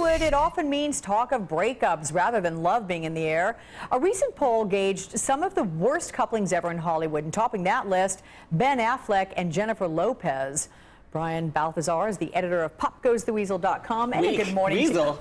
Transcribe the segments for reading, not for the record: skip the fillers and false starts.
Hollywood, it often means talk of breakups rather than love being in the air. A recent poll gauged some of the worst couplings ever in Hollywood, and topping that list, Ben Affleck and Jennifer Lopez. Brian Balthazar is the editor of PopGoesTheWeasel.com. And good morning. Weasel?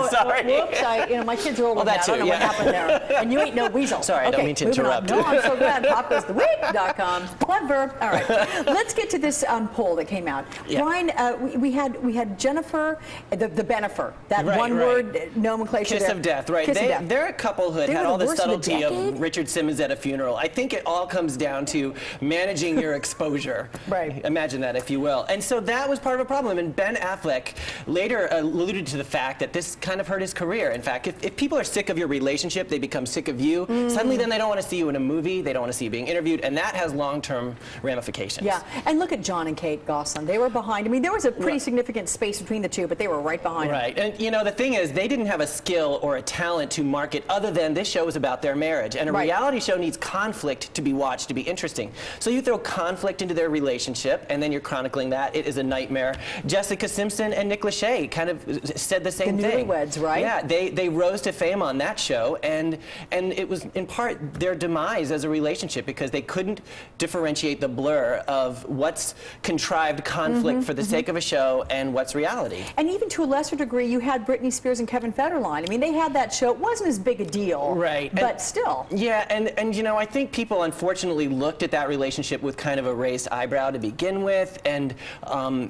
Sorry. Whoops, my kids are older now. I don't know what happened there. And you ain't no weasel. Sorry, I don't mean to interrupt. No, I'm so glad. PopGoesTheWeek.com. Clever. All right. Let's get to this poll that came out. Yeah. Brian, we had Jennifer, the Benifer, that one-word nomenclature. Kiss of death, right? They're a couple who had all the subtlety of Richard Simmons at a funeral. I think it all comes down to managing your exposure. Right. Imagine that, if you will. And so that was part of a problem. And Ben Affleck later alluded to the fact that this kind of hurt his career. In fact, if people are sick of your relationship, they become sick of you. Suddenly then they don't want to see you in a movie. They don't want to see you being interviewed. And that has long-term ramifications. Yeah. And look at John and Kate Gosselin. They were behind. I mean, there was a pretty significant space between the two, but they were right behind. Right. And, you know, the thing is, they didn't have a skill or a talent to market other than this show was about their marriage. And a reality show needs conflict to be watched, to be interesting. So you throw conflict into their relationship, and then you're chronicling that. It is a nightmare. Jessica Simpson and Nick Lachey kind of said the same thing. The newlyweds, right? Yeah, they rose to fame on that show, and it was in part their demise as a relationship because they couldn't differentiate the blur of what's contrived conflict for the sake of a show and what's reality. And even to a lesser degree, you had Britney Spears and Kevin Federline. I mean, they had that show. It wasn't as big a deal, right? But still. Yeah, and you know, I think people unfortunately looked at that relationship with kind of a raised eyebrow to begin with, and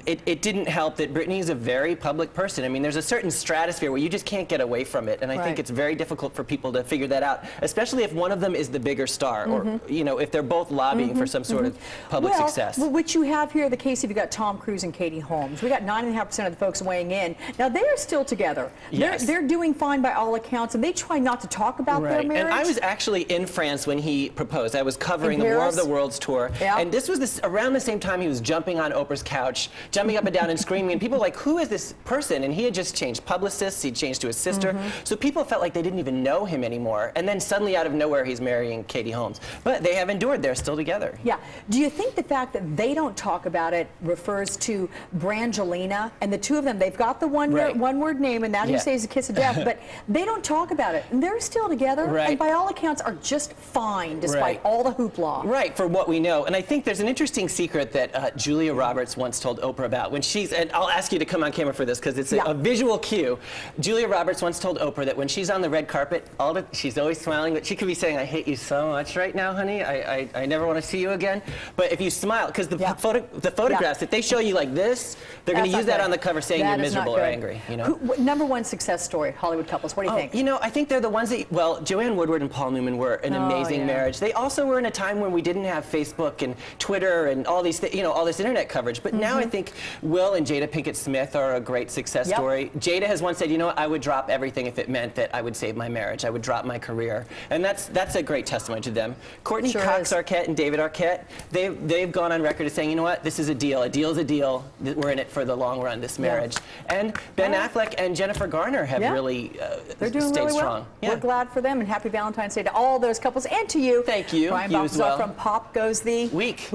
it didn't help that Britney is a very public person. I mean, there's a certain stratosphere where you just can't get away from it, and I think it's very difficult for people to figure that out, especially if one of them is the bigger star, or you know, if they're both lobbying for some sort of public success. Well, which you have here, the case if you got Tom Cruise and Katie Holmes. We got 9.5% of the folks weighing in. Now they are still together. Yes. They're doing fine by all accounts, and they try not to talk about their marriage. And I was actually in France when he proposed. I was covering the War of the Worlds tour, and this was around the same time he was jumping on Oprah's couch, jumping up and down and screaming, and people were like, who is this person? And he had just changed publicists, he'd changed to his sister, so people felt like they didn't even know him anymore, and then suddenly out of nowhere he's marrying Katie Holmes. But they have endured, they're still together. Yeah. Do you think the fact that they don't talk about it refers to Brangelina, and the two of them, they've got the one-word name, and that you say is a kiss of death, but they don't talk about it, and they're still together, and by all accounts are just fine despite all the hoopla. Right, for what we know. And I think there's an interesting secret that Julia Roberts once told Oprah about when she's, and I'll ask you to come on camera for this because it's a visual cue. Julia Roberts once told Oprah that when she's on the red carpet, she's always smiling, but she could be saying, I hate you so much right now, honey. I never want to see you again. But if you smile, because the photographs, if they show you like this, they're going to use that on the cover saying you're miserable or angry. You know? Number one success story, Hollywood couples. What do you think? You know, I think they're the ones that, well, Joanne Woodward and Paul Newman were an amazing marriage. They also were in a time when we didn't have Facebook and Twitter and all these, all this internet coverage. But now I think Will and Jada Pinkett Smith are a great success story. Jada has once said, you know what, I would drop everything if it meant that I would save my marriage. I would drop my career. And that's a great testimony to them. Courtney Cox Arquette and David Arquette, they've gone on record as saying, you know what, this is a deal. A deal is a deal. We're in it for the long run, this marriage. And Ben Affleck and Jennifer Garner have really they're doing stayed really strong. Well. We're glad for them, and happy Valentine's Day to all those couples and to you. Thank you. Brian Balthazar from Pop Goes the Week.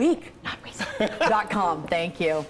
.com. Thank you.